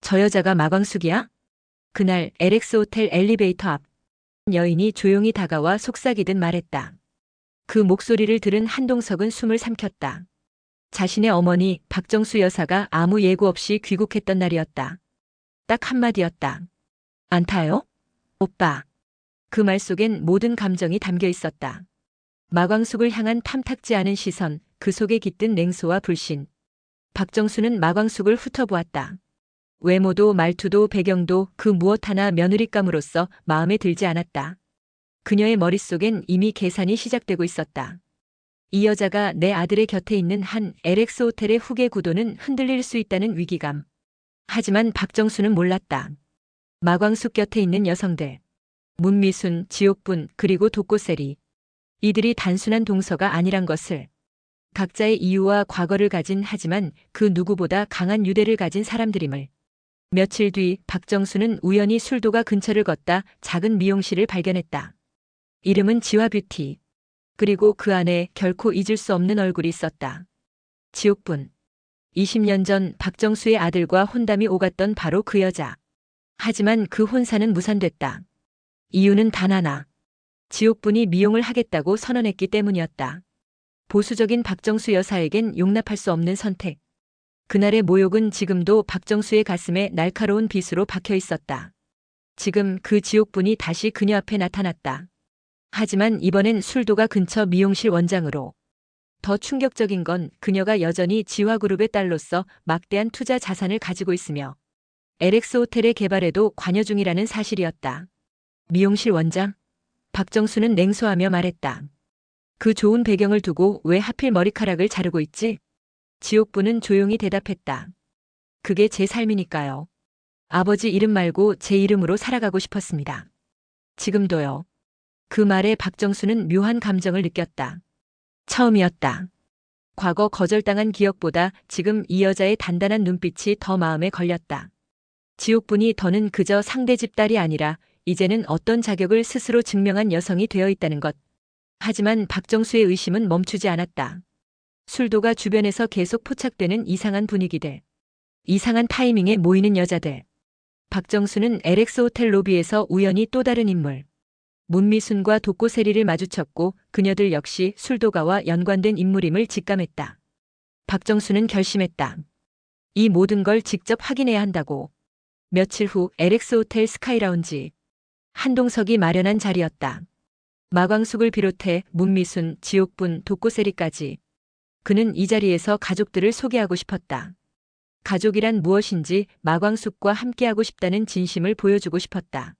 저 여자가 마광숙이야? 그날 LX 호텔 엘리베이터 앞 여인이 조용히 다가와 속삭이듯 말했다. 그 목소리를 들은 한동석은 숨을 삼켰다. 자신의 어머니 박정수 여사가 아무 예고 없이 귀국했던 날이었다. 딱 한마디였다. 안타요? 오빠. 그 말 속엔 모든 감정이 담겨 있었다. 마광숙을 향한 탐탁지 않은 시선, 그 속에 깃든 냉소와 불신. 박정수는 마광숙을 훑어보았다. 외모도 말투도 배경도 그 무엇 하나 며느리감으로서 마음에 들지 않았다. 그녀의 머릿속엔 이미 계산이 시작되고 있었다. 이 여자가 내 아들의 곁에 있는 한 LX 호텔의 후계 구도는 흔들릴 수 있다는 위기감. 하지만 박정수는 몰랐다. 마광숙 곁에 있는 여성들. 문미순, 지옥분, 그리고 독고세리. 이들이 단순한 동서가 아니란 것을. 각자의 이유와 과거를 가진 하지만 그 누구보다 강한 유대를 가진 사람들임을. 며칠 뒤 박정수는 우연히 술도가 근처를 걷다 작은 미용실을 발견했다. 이름은 지화뷰티. 그리고 그 안에 결코 잊을 수 없는 얼굴이 있었다. 지옥분. 20년 전 박정수의 아들과 혼담이 오갔던 바로 그 여자. 하지만 그 혼사는 무산됐다. 이유는 단 하나. 지옥분이 미용을 하겠다고 선언했기 때문이었다. 보수적인 박정수 여사에겐 용납할 수 없는 선택. 그날의 모욕은 지금도 박정수의 가슴에 날카로운 빗으로 박혀 있었다. 지금 그 지옥분이 다시 그녀 앞에 나타났다. 하지만 이번엔 술도가 근처 미용실 원장으로. 더 충격적인 건 그녀가 여전히 지화그룹의 딸로서 막대한 투자 자산을 가지고 있으며 LX 호텔의 개발에도 관여 중이라는 사실이었다. 미용실 원장? 박정수는 냉소하며 말했다. 그 좋은 배경을 두고 왜 하필 머리카락을 자르고 있지? 지옥분은 조용히 대답했다. 그게 제 삶이니까요. 아버지 이름 말고 제 이름으로 살아가고 싶었습니다. 지금도요. 그 말에 박정수는 묘한 감정을 느꼈다. 처음이었다. 과거 거절당한 기억보다 지금 이 여자의 단단한 눈빛이 더 마음에 걸렸다. 지옥분이 더는 그저 상대 집 딸이 아니라 이제는 어떤 자격을 스스로 증명한 여성이 되어 있다는 것. 하지만 박정수의 의심은 멈추지 않았다. 술도가 주변에서 계속 포착되는 이상한 분위기들. 이상한 타이밍에 모이는 여자들. 박정수는 LX 호텔 로비에서 우연히 또 다른 인물. 문미순과 독고세리를 마주쳤고 그녀들 역시 술도가와 연관된 인물임을 직감했다. 박정수는 결심했다. 이 모든 걸 직접 확인해야 한다고. 며칠 후 LX 호텔 스카이라운지. 한동석이 마련한 자리였다. 마광숙을 비롯해 문미순, 지옥분, 독고세리까지. 그는 이 자리에서 가족들을 소개하고 싶었다. 가족이란 무엇인지 마광숙과 함께하고 싶다는 진심을 보여주고 싶었다.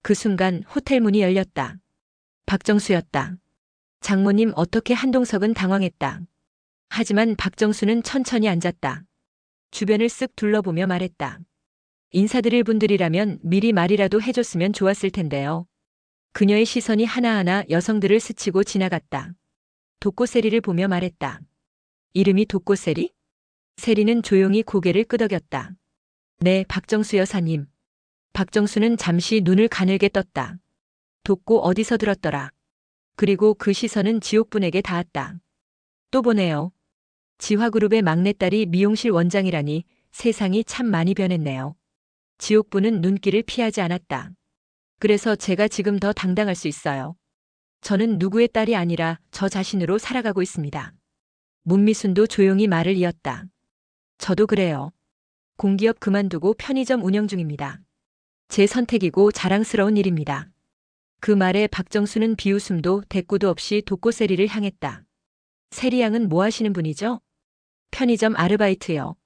그 순간 호텔 문이 열렸다. 박정수였다. 장모님 어떻게 한동석은 당황했다. 하지만 박정수는 천천히 앉았다. 주변을 쓱 둘러보며 말했다. 인사드릴 분들이라면 미리 말이라도 해줬으면 좋았을 텐데요. 그녀의 시선이 하나하나 여성들을 스치고 지나갔다. 독고세리를 보며 말했다. 이름이 독고세리? 세리는 조용히 고개를 끄덕였다. 네, 박정수 여사님. 박정수는 잠시 눈을 가늘게 떴다. 독고 어디서 들었더라. 그리고 그 시선은 지옥분에게 닿았다. 또 보네요. 지화그룹의 막내딸이 미용실 원장이라니 세상이 참 많이 변했네요. 지옥분은 눈길을 피하지 않았다. 그래서 제가 지금 더 당당할 수 있어요. 저는 누구의 딸이 아니라 저 자신으로 살아가고 있습니다. 문미순도 조용히 말을 이었다. 저도 그래요. 공기업 그만두고 편의점 운영 중입니다. 제 선택이고 자랑스러운 일입니다. 그 말에 박정수는 비웃음도 대꾸도 없이 독고세리를 향했다. 세리 양은 뭐 하시는 분이죠? 편의점 아르바이트요.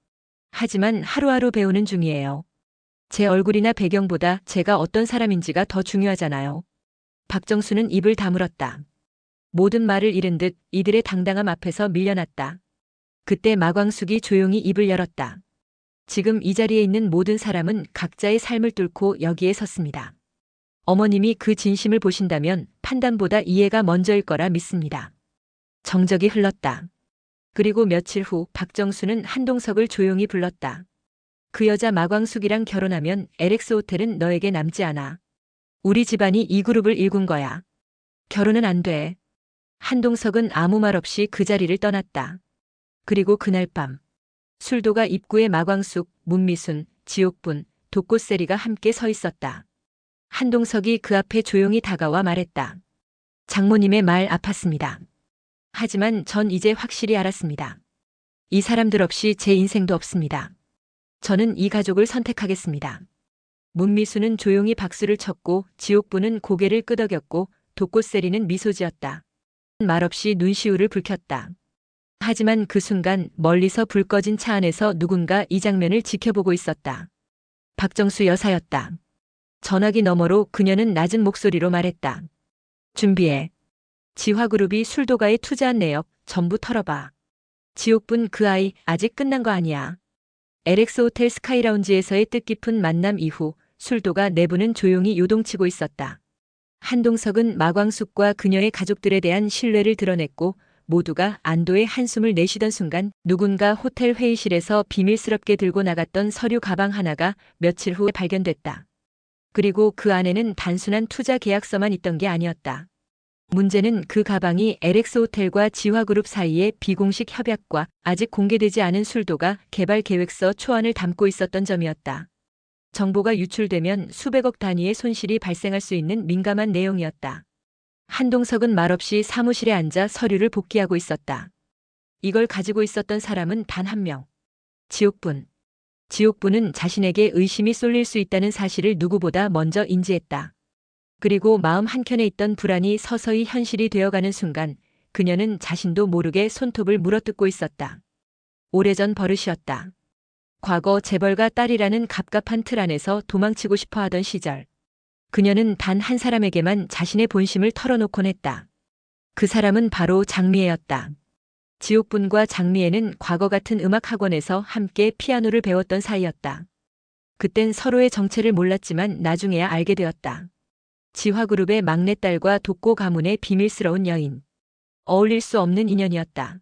하지만 하루하루 배우는 중이에요. 제 얼굴이나 배경보다 제가 어떤 사람인지가 더 중요하잖아요. 박정수는 입을 다물었다. 모든 말을 잃은 듯 이들의 당당함 앞에서 밀려났다. 그때 마광숙이 조용히 입을 열었다. 지금 이 자리에 있는 모든 사람은 각자의 삶을 뚫고 여기에 섰습니다. 어머님이 그 진심을 보신다면 판단보다 이해가 먼저일 거라 믿습니다. 정적이 흘렀다. 그리고 며칠 후 박정수는 한동석을 조용히 불렀다. 그 여자 마광숙이랑 결혼하면 LX 호텔은 너에게 남지 않아. 우리 집안이 이 그룹을 일군 거야. 결혼은 안 돼. 한동석은 아무 말 없이 그 자리를 떠났다. 그리고 그날 밤 술도가 입구에 마광숙, 문미순, 지옥분, 독꽃세리가 함께 서 있었다. 한동석이 그 앞에 조용히 다가와 말했다. 장모님의 말 아팠습니다. 하지만 전 이제 확실히 알았습니다. 이 사람들 없이 제 인생도 없습니다. 저는 이 가족을 선택하겠습니다. 문미수는 조용히 박수를 쳤고 지옥분은 고개를 끄덕였고 독꽃세리는 미소 지었다. 말없이 눈시울을 붉혔다. 하지만 그 순간 멀리서 불 꺼진 차 안에서 누군가 이 장면을 지켜보고 있었다. 박정수 여사였다. 전화기 너머로 그녀는 낮은 목소리로 말했다. 준비해. 지화그룹이 술도가에 투자한 내역 전부 털어봐. 지옥분 그 아이 아직 끝난 거 아니야. LX 호텔 스카이라운지에서의 뜻깊은 만남 이후 술도가 내부는 조용히 요동치고 있었다. 한동석은 마광숙과 그녀의 가족들에 대한 신뢰를 드러냈고 모두가 안도의 한숨을 내쉬던 순간 누군가 호텔 회의실에서 비밀스럽게 들고 나갔던 서류 가방 하나가 며칠 후에 발견됐다. 그리고 그 안에는 단순한 투자 계약서만 있던 게 아니었다. 문제는 그 가방이 LX 호텔과 지화그룹 사이의 비공식 협약과 아직 공개되지 않은 술도가 개발 계획서 초안을 담고 있었던 점이었다. 정보가 유출되면 수백억 단위의 손실이 발생할 수 있는 민감한 내용이었다. 한동석은 말없이 사무실에 앉아 서류를 복기하고 있었다. 이걸 가지고 있었던 사람은 단 한 명. 지옥분. 지옥분은 자신에게 의심이 쏠릴 수 있다는 사실을 누구보다 먼저 인지했다. 그리고 마음 한켠에 있던 불안이 서서히 현실이 되어가는 순간 그녀는 자신도 모르게 손톱을 물어뜯고 있었다. 오래전 버릇이었다. 과거 재벌가 딸이라는 갑갑한 틀 안에서 도망치고 싶어 하던 시절. 그녀는 단 한 사람에게만 자신의 본심을 털어놓곤 했다. 그 사람은 바로 장미애였다. 지옥분과 장미애는 과거 같은 음악학원에서 함께 피아노를 배웠던 사이였다. 그땐 서로의 정체를 몰랐지만 나중에야 알게 되었다. 지화그룹의 막내딸과 독고 가문의 비밀스러운 여인. 어울릴 수 없는 인연이었다.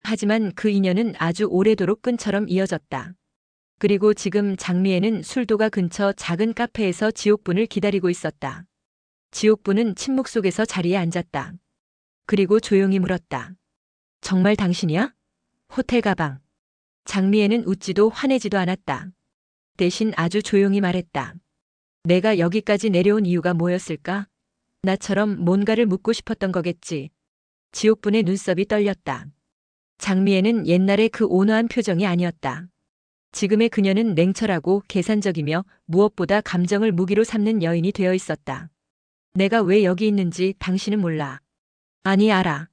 하지만 그 인연은 아주 오래도록 끈처럼 이어졌다. 그리고 지금 장미애는 술도가 근처 작은 카페에서 지옥분을 기다리고 있었다. 지옥분은 침묵 속에서 자리에 앉았다. 그리고 조용히 물었다. 정말 당신이야? 호텔 가방. 장미애는 웃지도 화내지도 않았다. 대신 아주 조용히 말했다. 내가 여기까지 내려온 이유가 뭐였을까? 나처럼 뭔가를 묻고 싶었던 거겠지. 지옥분의 눈썹이 떨렸다. 장미애는 옛날의 그 온화한 표정이 아니었다. 지금의 그녀는 냉철하고 계산적이며 무엇보다 감정을 무기로 삼는 여인이 되어 있었다. 내가 왜 여기 있는지 당신은 몰라. 아니 알아.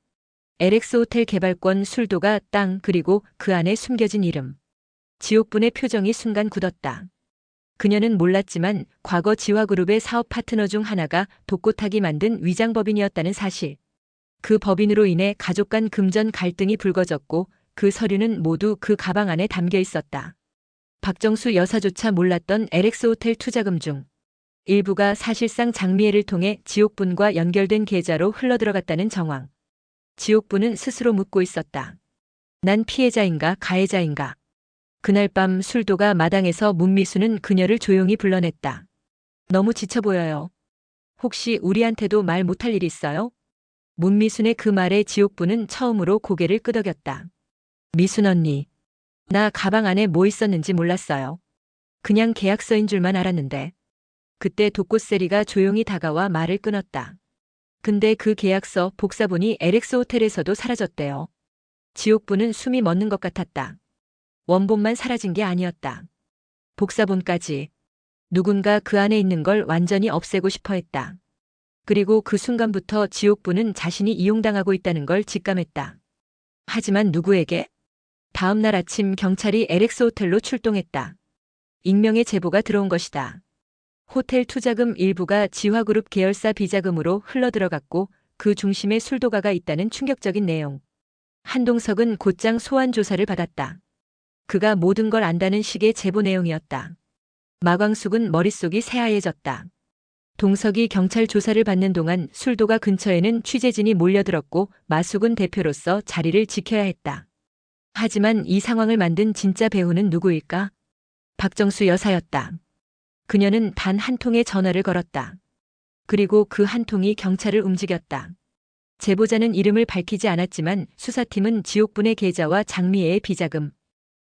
LX 호텔 개발권 술도가 땅 그리고 그 안에 숨겨진 이름. 지옥분의 표정이 순간 굳었다. 그녀는 몰랐지만 과거 지화그룹의 사업 파트너 중 하나가 독고탁이 만든 위장법인이었다는 사실. 그 법인으로 인해 가족 간 금전 갈등이 불거졌고 그 서류는 모두 그 가방 안에 담겨 있었다. 박정수 여사조차 몰랐던 LX 호텔 투자금 중 일부가 사실상 장미애를 통해 지옥분과 연결된 계좌로 흘러들어갔다는 정황. 지옥분은 스스로 묻고 있었다. 난 피해자인가 가해자인가? 그날 밤 술도가 마당에서 문미수는 그녀를 조용히 불러냈다. 너무 지쳐 보여요. 혹시 우리한테도 말 못할 일 있어요? 문미순의 그 말에 지옥분은 처음으로 고개를 끄덕였다. 미순 언니. 나 가방 안에 뭐 있었는지 몰랐어요. 그냥 계약서인 줄만 알았는데. 그때 독꽃세리가 조용히 다가와 말을 끊었다. 근데 그 계약서 복사본이 LX 호텔에서도 사라졌대요. 지옥분은 숨이 멎는 것 같았다. 원본만 사라진 게 아니었다. 복사본까지. 누군가 그 안에 있는 걸 완전히 없애고 싶어 했다. 그리고 그 순간부터 지옥분은 자신이 이용당하고 있다는 걸 직감했다. 하지만 누구에게? 다음 날 아침 경찰이 LX 호텔로 출동했다. 익명의 제보가 들어온 것이다. 호텔 투자금 일부가 지화그룹 계열사 비자금으로 흘러들어갔고 그 중심에 술도가가 있다는 충격적인 내용. 한동석은 곧장 소환 조사를 받았다. 그가 모든 걸 안다는 식의 제보 내용이었다. 마광숙은 머릿속이 새하얘졌다. 동석이 경찰 조사를 받는 동안 술도가 근처에는 취재진이 몰려들었고 마숙은 대표로서 자리를 지켜야 했다. 하지만 이 상황을 만든 진짜 배우는 누구일까? 박정수 여사였다. 그녀는 단 한 통의 전화를 걸었다. 그리고 그 한 통이 경찰을 움직였다. 제보자는 이름을 밝히지 않았지만 수사팀은 지옥분의 계좌와 장미애의 비자금,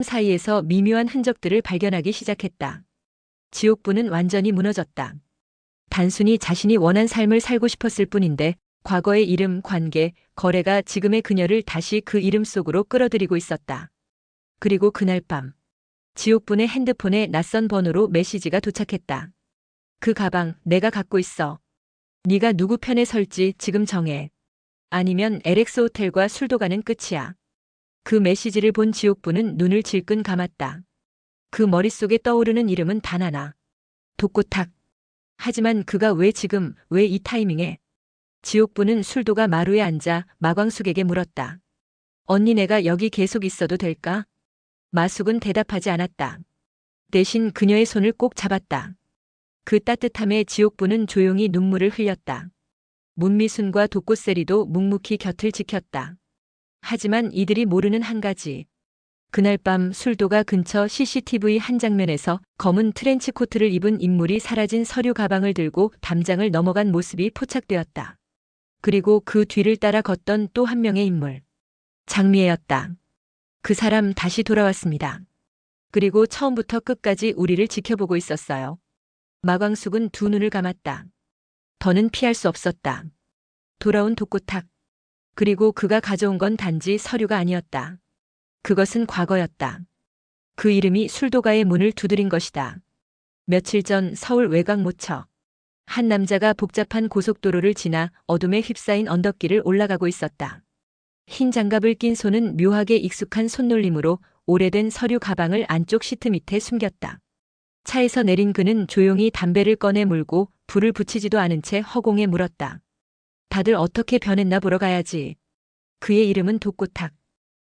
사이에서 미묘한 흔적들을 발견하기 시작했다. 지옥부는 완전히 무너졌다. 단순히 자신이 원한 삶을 살고 싶었을 뿐인데 과거의 이름, 관계, 거래가 지금의 그녀를 다시 그 이름 속으로 끌어들이고 있었다. 그리고 그날 밤 지옥분의 핸드폰에 낯선 번호로 메시지가 도착했다. 그 가방 내가 갖고 있어. 네가 누구 편에 설지 지금 정해. 아니면 LX 호텔과 술도 가는 끝이야. 그 메시지를 본 지옥분은 눈을 질끈 감았다. 그 머릿속에 떠오르는 이름은 단 하나. 독고탁. 하지만 그가 왜 지금, 왜 이 타이밍에? 지옥부는 술도가 마루에 앉아 마광숙에게 물었다. 언니 내가 여기 계속 있어도 될까? 마숙은 대답하지 않았다. 대신 그녀의 손을 꼭 잡았다. 그 따뜻함에 지옥부는 조용히 눈물을 흘렸다. 문미순과 독고세리도 묵묵히 곁을 지켰다. 하지만 이들이 모르는 한 가지. 그날 밤 술도가 근처 CCTV 한 장면에서 검은 트렌치 코트를 입은 인물이 사라진 서류 가방을 들고 담장을 넘어간 모습이 포착되었다. 그리고 그 뒤를 따라 걷던 또 한 명의 인물. 장미애였다. 그 사람 다시 돌아왔습니다. 그리고 처음부터 끝까지 우리를 지켜보고 있었어요. 마광숙은 두 눈을 감았다. 더는 피할 수 없었다. 돌아온 독고탁. 그리고 그가 가져온 건 단지 서류가 아니었다. 그것은 과거였다. 그 이름이 술도가의 문을 두드린 것이다. 며칠 전 서울 외곽 모처. 한 남자가 복잡한 고속도로를 지나 어둠에 휩싸인 언덕길을 올라가고 있었다. 흰 장갑을 낀 손은 묘하게 익숙한 손놀림으로 오래된 서류 가방을 안쪽 시트 밑에 숨겼다. 차에서 내린 그는 조용히 담배를 꺼내 물고 불을 붙이지도 않은 채 허공에 물었다. 다들 어떻게 변했나 보러 가야지. 그의 이름은 독고탁.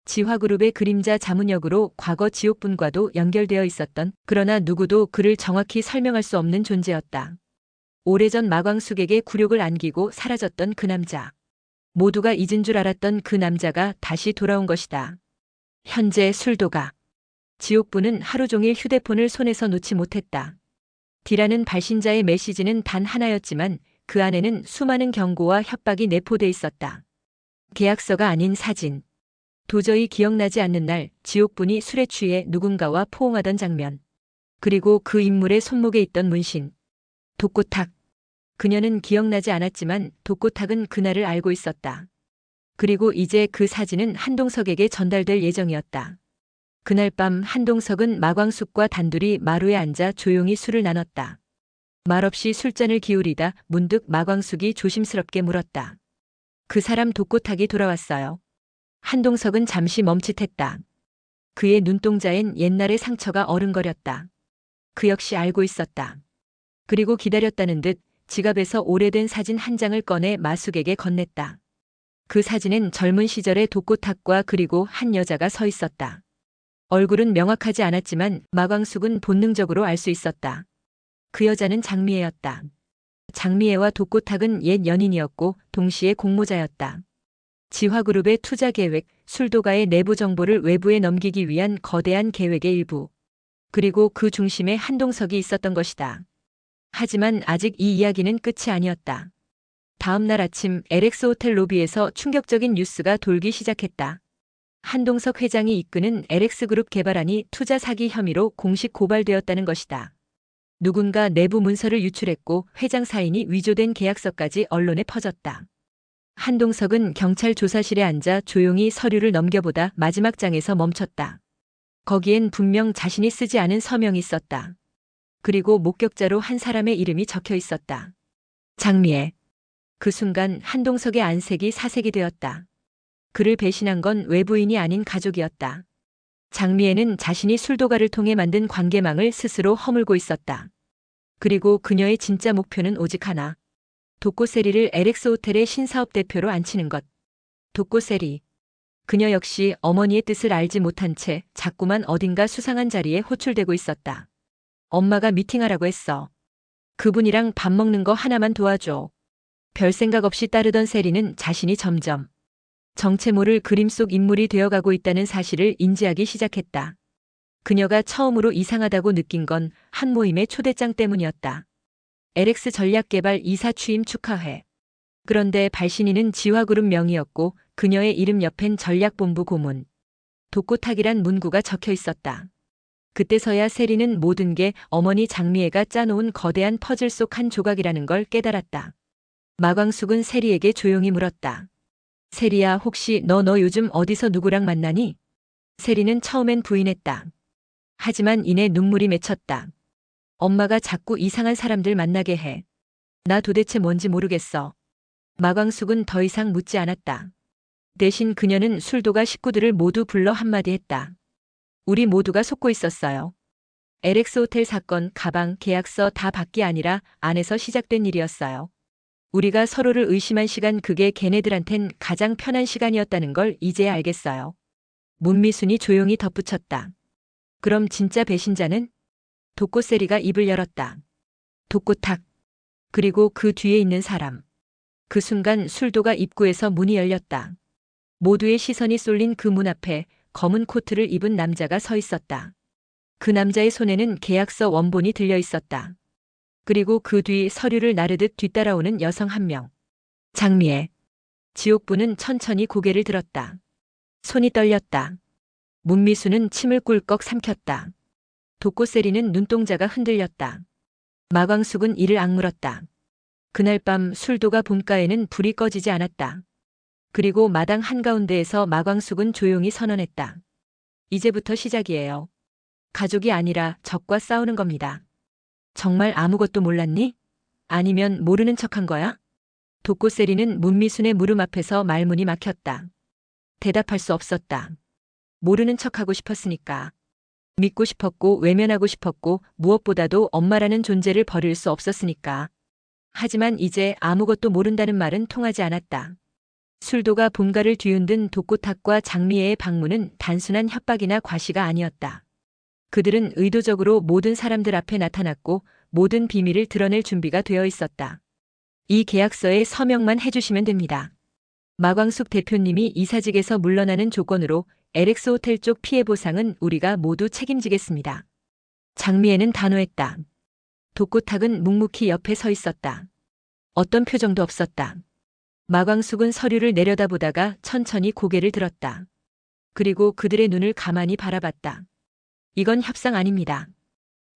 지화그룹의 그림자 자문역으로 과거 지옥분과도 연결되어 있었던, 그러나 누구도 그를 정확히 설명할 수 없는 존재였다. 오래전 마광숙에게 굴욕을 안기고 사라졌던 그 남자. 모두가 잊은 줄 알았던 그 남자가 다시 돌아온 것이다. 현재 술도가. 지옥부는 하루 종일 휴대폰을 손에서 놓지 못했다. D라는 발신자의 메시지는 단 하나였지만 그 안에는 수많은 경고와 협박이 내포돼 있었다. 계약서가 아닌 사진. 도저히 기억나지 않는 날 지옥분이 술에 취해 누군가와 포옹하던 장면. 그리고 그 인물의 손목에 있던 문신. 독고탁. 그녀는 기억나지 않았지만 독고탁은 그날을 알고 있었다. 그리고 이제 그 사진은 한동석에게 전달될 예정이었다. 그날 밤 한동석은 마광숙과 단둘이 마루에 앉아 조용히 술을 나눴다. 말없이 술잔을 기울이다 문득 마광숙이 조심스럽게 물었다. 그 사람 독고탁이 돌아왔어요. 한동석은 잠시 멈칫했다. 그의 눈동자엔 옛날의 상처가 어른거렸다. 그 역시 알고 있었다. 그리고 기다렸다는 듯 지갑에서 오래된 사진 한 장을 꺼내 마숙에게 건넸다. 그 사진엔 젊은 시절의 독고탁과 그리고 한 여자가 서 있었다. 얼굴은 명확하지 않았지만 마광숙은 본능적으로 알 수 있었다. 그 여자는 장미애였다. 장미애와 독고탁은 옛 연인이었고 동시에 공모자였다. 지화그룹의 투자 계획, 술도가의 내부 정보를 외부에 넘기기 위한 거대한 계획의 일부. 그리고 그 중심에 한동석이 있었던 것이다. 하지만 아직 이 이야기는 끝이 아니었다. 다음 날 아침 LX 호텔 로비에서 충격적인 뉴스가 돌기 시작했다. 한동석 회장이 이끄는 LX그룹 개발안이 투자 사기 혐의로 공식 고발되었다는 것이다. 누군가 내부 문서를 유출했고 회장 사인이 위조된 계약서까지 언론에 퍼졌다. 한동석은 경찰 조사실에 앉아 조용히 서류를 넘겨보다 마지막 장에서 멈췄다. 거기엔 분명 자신이 쓰지 않은 서명이 있었다. 그리고 목격자로 한 사람의 이름이 적혀 있었다. 장미애. 그 순간 한동석의 안색이 사색이 되었다. 그를 배신한 건 외부인이 아닌 가족이었다. 장미애는 자신이 술도가를 통해 만든 관계망을 스스로 허물고 있었다. 그리고 그녀의 진짜 목표는 오직 하나. 독고세리를 LX 호텔의 신사업 대표로 앉히는 것. 독고세리. 그녀 역시 어머니의 뜻을 알지 못한 채 자꾸만 어딘가 수상한 자리에 호출되고 있었다. 엄마가 미팅하라고 했어. 그분이랑 밥 먹는 거 하나만 도와줘. 별 생각 없이 따르던 세리는 자신이 점점 정체 모를 그림 속 인물이 되어가고 있다는 사실을 인지하기 시작했다. 그녀가 처음으로 이상하다고 느낀 건 한 모임의 초대장 때문이었다. LX 전략개발 이사 취임 축하회. 그런데 발신인은 지화그룹 명의였고 그녀의 이름 옆엔 전략본부 고문. 독고탁이란 문구가 적혀 있었다. 그때서야 세리는 모든 게 어머니 장미애가 짜놓은 거대한 퍼즐 속 한 조각이라는 걸 깨달았다. 마광숙은 세리에게 조용히 물었다. 세리야, 혹시 너 요즘 어디서 누구랑 만나니? 세리는 처음엔 부인했다. 하지만 이내 눈물이 맺혔다. 엄마가 자꾸 이상한 사람들 만나게 해. 나 도대체 뭔지 모르겠어. 마광숙은 더 이상 묻지 않았다. 대신 그녀는 술도가 식구들을 모두 불러 한마디 했다. 우리 모두가 속고 있었어요. LX 호텔 사건, 가방, 계약서 다 밖이 아니라 안에서 시작된 일이었어요. 우리가 서로를 의심한 시간, 그게 걔네들한텐 가장 편한 시간이었다는 걸 이제야 알겠어요. 문미순이 조용히 덧붙였다. 그럼 진짜 배신자는? 독고세리가 입을 열었다. 독고탁. 그리고 그 뒤에 있는 사람. 그 순간 술도가 입구에서 문이 열렸다. 모두의 시선이 쏠린 그 문 앞에 검은 코트를 입은 남자가 서 있었다. 그 남자의 손에는 계약서 원본이 들려 있었다. 그리고 그 뒤 서류를 나르듯 뒤따라오는 여성 한 명. 장미애. 지옥부는 천천히 고개를 들었다. 손이 떨렸다. 문미수는 침을 꿀꺽 삼켰다. 독고세리는 눈동자가 흔들렸다. 마광숙은 이를 악물었다. 그날 밤 술도가 본가에는 불이 꺼지지 않았다. 그리고 마당 한가운데에서 마광숙은 조용히 선언했다. 이제부터 시작이에요. 가족이 아니라 적과 싸우는 겁니다. 정말 아무것도 몰랐니? 아니면 모르는 척한 거야? 독고세리는 문미순의 무릎 앞에서 말문이 막혔다. 대답할 수 없었다. 모르는 척하고 싶었으니까. 믿고 싶었고 외면하고 싶었고 무엇보다도 엄마라는 존재를 버릴 수 없었으니까. 하지만 이제 아무것도 모른다는 말은 통하지 않았다. 술도가 본가를 뒤흔든 독고탁과 장미애의 방문은 단순한 협박이나 과시가 아니었다. 그들은 의도적으로 모든 사람들 앞에 나타났고 모든 비밀을 드러낼 준비가 되어 있었다. 이 계약서에 서명만 해주시면 됩니다. 마광숙 대표님이 이사직에서 물러나는 조건으로 LX 호텔 쪽 피해 보상은 우리가 모두 책임지겠습니다. 장미애는 단호했다. 독고탁은 묵묵히 옆에 서 있었다. 어떤 표정도 없었다. 마광숙은 서류를 내려다보다가 천천히 고개를 들었다. 그리고 그들의 눈을 가만히 바라봤다. 이건 협상 아닙니다.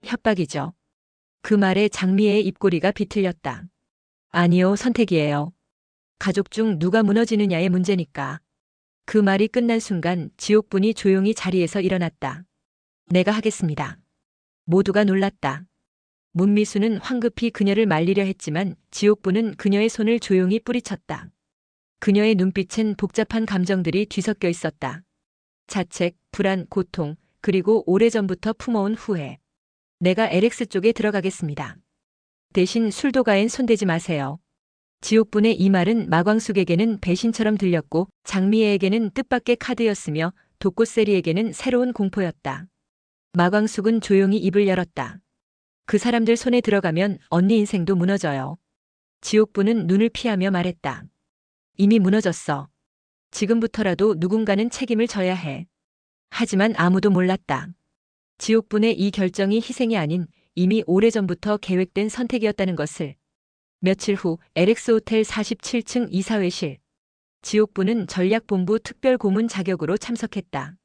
협박이죠. 그 말에 장미애의 입꼬리가 비틀렸다. 아니요, 선택이에요. 가족 중 누가 무너지느냐의 문제니까. 그 말이 끝난 순간 지옥분이 조용히 자리에서 일어났다. 내가 하겠습니다. 모두가 놀랐다. 문미수는 황급히 그녀를 말리려 했지만 지옥분은 그녀의 손을 조용히 뿌리쳤다. 그녀의 눈빛은 복잡한 감정들이 뒤섞여 있었다. 자책, 불안, 고통, 그리고 오래전부터 품어온 후회. 내가 LX 쪽에 들어가겠습니다. 대신 술도가엔 손대지 마세요. 지옥분의 이 말은 마광숙에게는 배신처럼 들렸고 장미애에게는 뜻밖의 카드였으며 독고세리에게는 새로운 공포였다. 마광숙은 조용히 입을 열었다. 그 사람들 손에 들어가면 언니 인생도 무너져요. 지옥분은 눈을 피하며 말했다. 이미 무너졌어. 지금부터라도 누군가는 책임을 져야 해. 하지만 아무도 몰랐다. 지옥분의 이 결정이 희생이 아닌 이미 오래전부터 계획된 선택이었다는 것을. 며칠 후 LX 호텔 47층 이사회실. 지옥분은 전략본부 특별고문 자격으로 참석했다.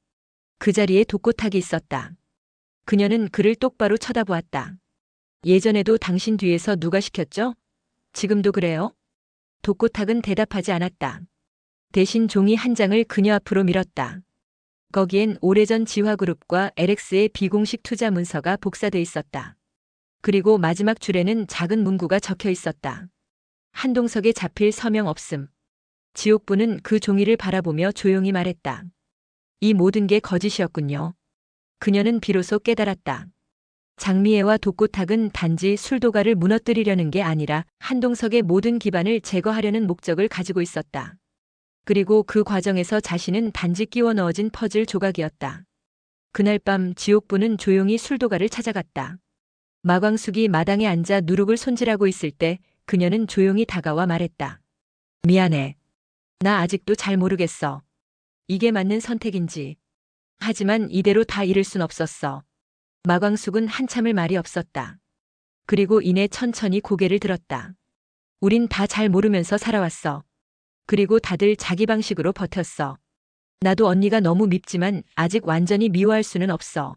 그 자리에 독고탁이 있었다. 그녀는 그를 똑바로 쳐다보았다. 예전에도 당신 뒤에서 누가 시켰죠? 지금도 그래요? 독고탁은 대답하지 않았다. 대신 종이 한 장을 그녀 앞으로 밀었다. 거기엔 오래전 지화그룹과 LX의 비공식 투자 문서가 복사돼 있었다. 그리고 마지막 줄에는 작은 문구가 적혀 있었다. 한동석에 잡힐 서명 없음. 지옥부는 그 종이를 바라보며 조용히 말했다. 이 모든 게 거짓이었군요. 그녀는 비로소 깨달았다. 장미애와 독고탁은 단지 술도가를 무너뜨리려는 게 아니라 한동석의 모든 기반을 제거하려는 목적을 가지고 있었다. 그리고 그 과정에서 자신은 단지 끼워 넣어진 퍼즐 조각이었다. 그날 밤 지옥부는 조용히 술도가를 찾아갔다. 마광숙이 마당에 앉아 누룩을 손질하고 있을 때 그녀는 조용히 다가와 말했다. 미안해. 나 아직도 잘 모르겠어. 이게 맞는 선택인지. 하지만 이대로 다 잃을 순 없었어. 마광숙은 한참을 말이 없었다. 그리고 이내 천천히 고개를 들었다. 우린 다 잘 모르면서 살아왔어. 그리고 다들 자기 방식으로 버텼어. 나도 언니가 너무 밉지만 아직 완전히 미워할 수는 없어.